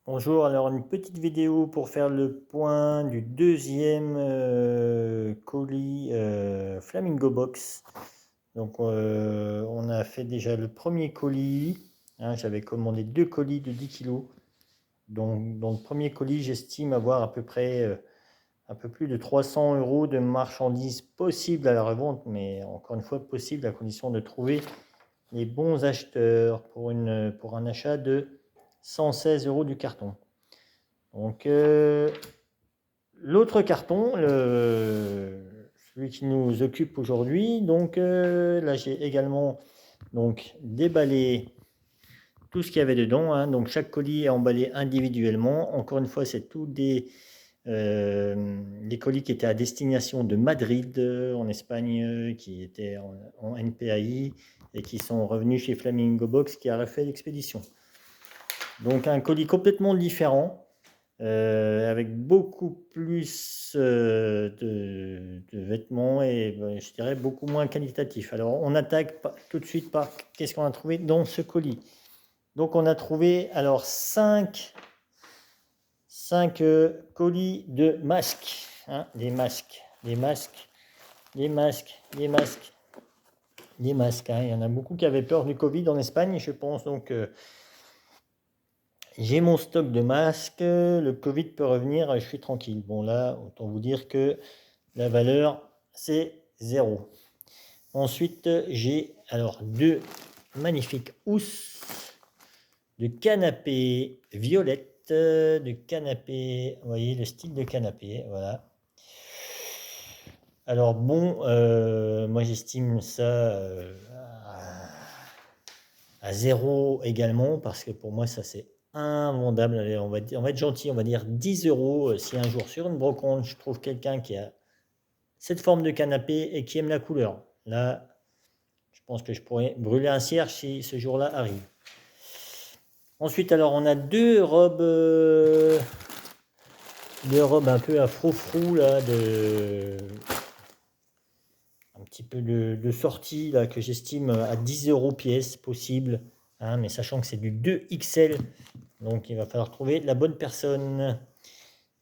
Bonjour, alors une petite vidéo pour faire le point du deuxième colis Flamingo Box. Donc on a fait déjà le premier colis, hein, j'avais commandé deux colis de 10 kilos. Donc dans le premier colis, j'estime avoir à peu près un peu plus de 300 euros de marchandises possibles à la revente, mais encore une fois possible à condition de trouver les bons acheteurs pour un achat de 116 euros du carton. Donc l'autre carton, celui qui nous occupe aujourd'hui, donc là j'ai également donc déballé tout ce qu'il y avait dedans, hein. Donc chaque colis est emballé individuellement. Encore une fois, c'est tous des colis qui étaient à destination de Madrid en Espagne, qui étaient en NPAI et qui sont revenus chez Flamingo Box qui a refait l'expédition. Donc un colis complètement différent. Avec beaucoup plus de vêtements et je dirais beaucoup moins qualitatif. Alors on attaque tout de suite par qu'est-ce qu'on a trouvé dans ce colis. Donc on a trouvé alors 5 colis de masques, hein, des masques, des masques, des masques, des masques, des masques, hein. Il y en a beaucoup qui avaient peur du Covid en Espagne, je pense. Donc j'ai mon stock de masques, le Covid peut revenir, je suis tranquille. Bon là, autant vous dire que la valeur, c'est 0. Ensuite, j'ai alors deux magnifiques housses de canapé violette, de canapé, vous voyez le style de canapé, voilà. Alors bon, moi j'estime ça à 0 également, parce que pour moi ça c'est invendable. Allez, on va être gentil, on va dire 10 euros. Si un jour sur une brocante je trouve quelqu'un qui a cette forme de canapé et qui aime la couleur, là je pense que je pourrais brûler un cierge si ce jour-là arrive. Ensuite, alors on a deux robes un peu à froufrou là, un petit peu de sortie là, que j'estime à 10 euros pièce possible, hein, mais sachant que c'est du 2XL, donc il va falloir trouver la bonne personne.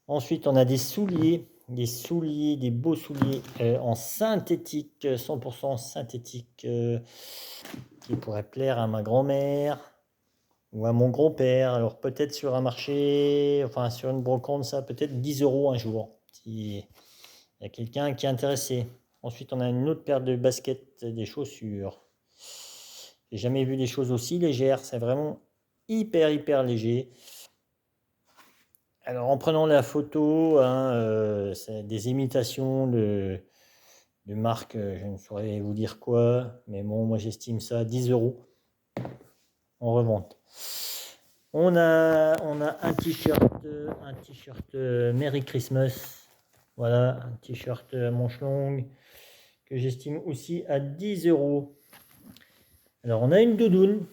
Ensuite, on a des souliers, des beaux souliers en synthétique, 100% synthétique, qui pourraient plaire à ma grand-mère ou à mon grand-père. Alors peut-être sur un marché, enfin sur une brocante, ça peut-être 10 euros un jour, s'il y a quelqu'un qui est intéressé. Ensuite, on a une autre paire de baskets, des chaussures. J'ai jamais vu des choses aussi légères, c'est vraiment hyper léger. Alors en prenant la photo, hein, c'est des imitations de marques, je ne saurais vous dire quoi, mais bon, moi j'estime ça à 10 euros en revente. On a un t-shirt Merry Christmas, voilà, un t-shirt à manches longues que j'estime aussi à 10 euros. Alors on a une doudoune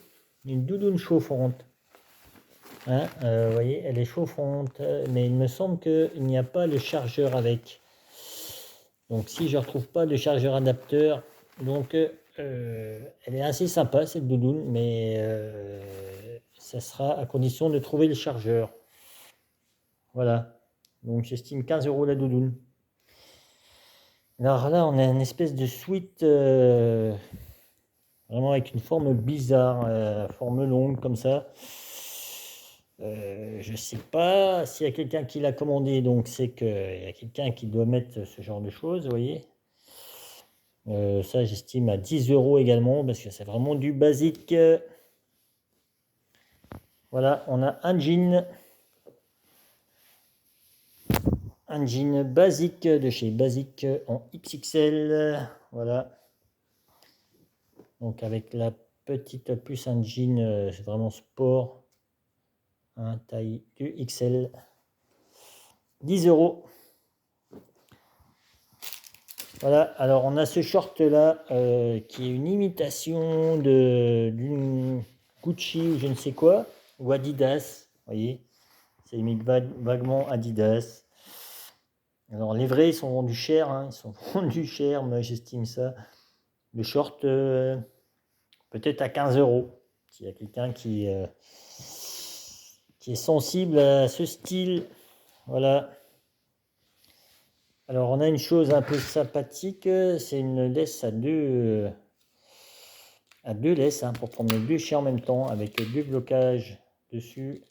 chauffante. Hein, vous voyez, elle est chauffante, mais il me semble qu'il n'y a pas le chargeur avec. Donc si je ne retrouve pas le chargeur adapteur, donc elle est assez sympa cette doudoune, mais ça sera à condition de trouver le chargeur. Voilà, donc j'estime 15 euros la doudoune. Alors là, on a une espèce de sweat vraiment avec une forme bizarre, forme longue comme ça. Je ne sais pas s'il y a quelqu'un qui l'a commandé, donc c'est qu'il y a quelqu'un qui doit mettre ce genre de choses, vous voyez. Ça, j'estime à 10 euros également, parce que c'est vraiment du basique. Voilà, on a un jean basique de chez Basique en XXL. Voilà. Donc avec la petite puce, un jean, c'est vraiment sport. Taille du XL. 10 euros. Voilà, alors on a ce short là qui est une imitation d'une Gucci ou je ne sais quoi, ou Adidas, vous voyez, c'est limite vaguement Adidas. Alors les vrais ils sont vendus cher, hein, ils sont vendus cher, moi j'estime ça. Le short peut-être à 15 euros, s'il y a quelqu'un qui est sensible à ce style. Voilà. Alors on a une chose un peu sympathique, c'est une laisse à deux laisses pour prendre les deux chiens en même temps avec deux blocages dessus,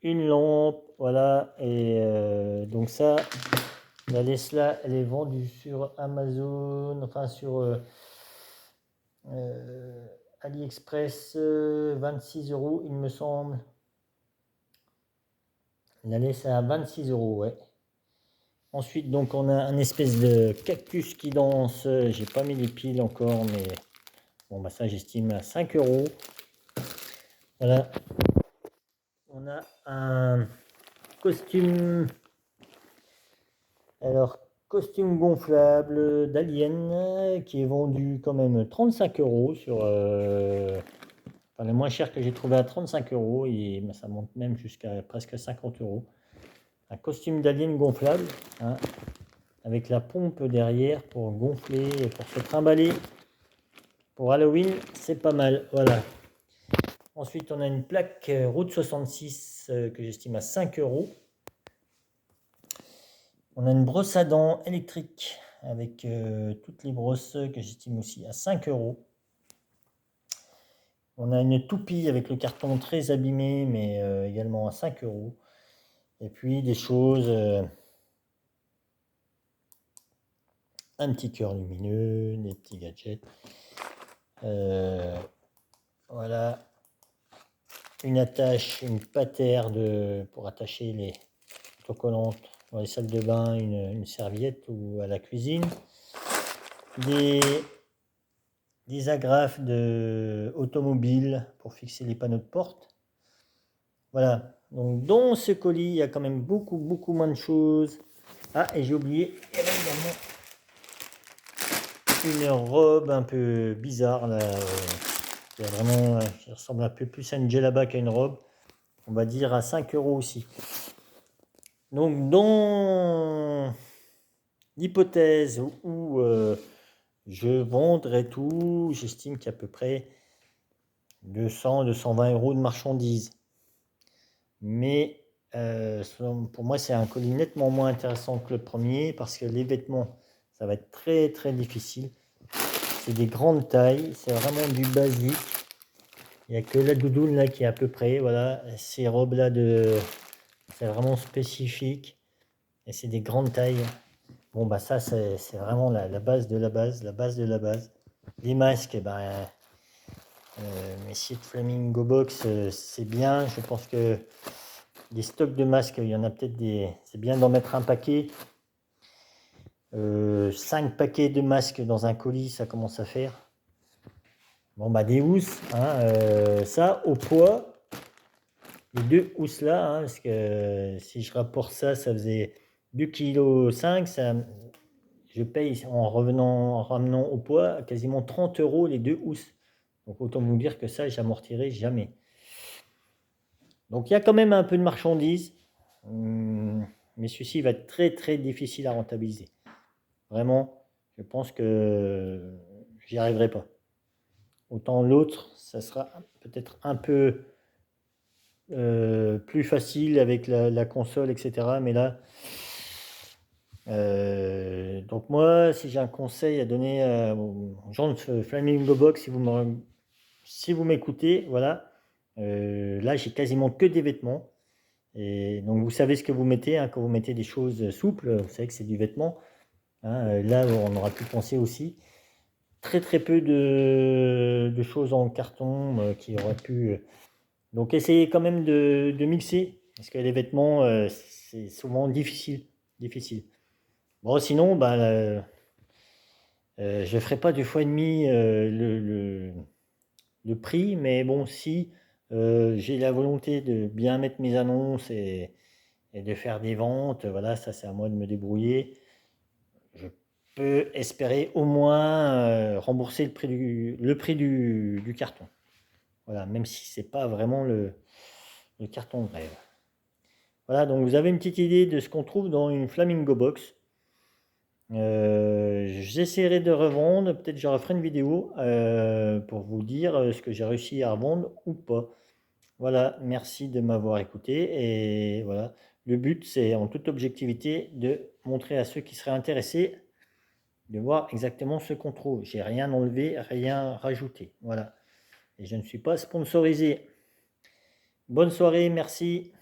une lampe, voilà. Et donc ça, la laisse là, elle est vendue sur Amazon, enfin sur AliExpress, 26 € il me semble. La laisse à 26 €, ouais. Ensuite, donc, on a un espèce de cactus qui danse. J'ai pas mis les piles encore, mais bon, bah ça, j'estime à 5 €. Voilà. On a un costume. Alors, costume gonflable d'Alien qui est vendu quand même 35 € sur. Enfin, le moins cher que j'ai trouvé à 35 € et bah, ça monte même jusqu'à presque 50 €. Un costume d'Alien gonflable, hein, avec la pompe derrière pour gonfler, pour se trimballer. Pour Halloween, c'est pas mal, voilà. Ensuite, on a une plaque Route 66 que j'estime à 5 €. On a une brosse à dents électrique avec toutes les brosses que j'estime aussi à 5 €. On a une toupie avec le carton très abîmé, mais également à 5 €. Et puis des choses, un petit cœur lumineux, des petits gadgets. Voilà. Une attache, une patère pour attacher les autocollantes dans les salles de bain, une serviette ou à la cuisine. Des agrafes automobile pour fixer les panneaux de porte. Voilà, donc dans ce colis, il y a quand même beaucoup moins de choses. Ah, et j'ai oublié, il y avait également une robe un peu bizarre là, qui a vraiment, qui ressemble un peu plus à une djellaba qu'à une robe. On va dire à 5 € aussi. Donc dans l'hypothèse où je vendrais tout, j'estime qu'il y a à peu près 200-220 € de marchandises. Mais pour moi, c'est un colis nettement moins intéressant que le premier parce que les vêtements, ça va être très difficile. C'est des grandes tailles, c'est vraiment du basique. Il n'y a que la doudoune là qui est à peu près, voilà. Ces robes là c'est vraiment spécifique et c'est des grandes tailles. Bon bah ça c'est vraiment la base de la base, la base de la base. Les masques, eh ben, messieurs de Flamingo Box, c'est bien. Je pense que des stocks de masques, il y en a peut-être des. C'est bien d'en mettre un paquet. 5 paquets de masques dans un colis, ça commence à faire. Bon bah des housses, hein, ça au poids. Les deux housses là, hein, parce que si je rapporte ça, ça faisait 2,5 kg. Ça, je paye en ramenant au poids quasiment 30 € les deux housses. Donc autant vous dire que ça, j'amortirai jamais. Donc il y a quand même un peu de marchandises, mais celui-ci va être très difficile à rentabiliser. Vraiment, je pense que j'y arriverai pas. Autant l'autre, ça sera peut-être un peu plus facile avec la console, etc. Mais là, donc moi, si j'ai un conseil à donner aux gens de Flamingo Box, si vous m'écoutez, voilà, là j'ai quasiment que des vêtements. Et donc vous savez ce que vous mettez, hein, quand vous mettez des choses souples, vous savez que c'est du vêtement. Hein, là, on aura pu penser aussi. Très peu de choses en carton qui auraient pu. Donc essayez quand même de mixer, parce que les vêtements, c'est souvent difficile. Bon, sinon, bah, je ne ferai pas 2 fois et demi le prix, mais bon, si j'ai la volonté de bien mettre mes annonces et de faire des ventes, voilà, ça c'est à moi de me débrouiller. Je peux espérer au moins rembourser le prix du carton. Voilà, même si c'est pas vraiment le carton de rêve. Voilà, donc vous avez une petite idée de ce qu'on trouve dans une Flamingo Box. J'essaierai de revendre, peut-être je referai une vidéo pour vous dire ce que j'ai réussi à revendre ou pas. Voilà, merci de m'avoir écouté et voilà. Le but, c'est en toute objectivité de montrer à ceux qui seraient intéressés, de voir exactement ce qu'on trouve. J'ai rien enlevé, rien rajouté. Voilà. Et je ne suis pas sponsorisé. Bonne soirée, merci.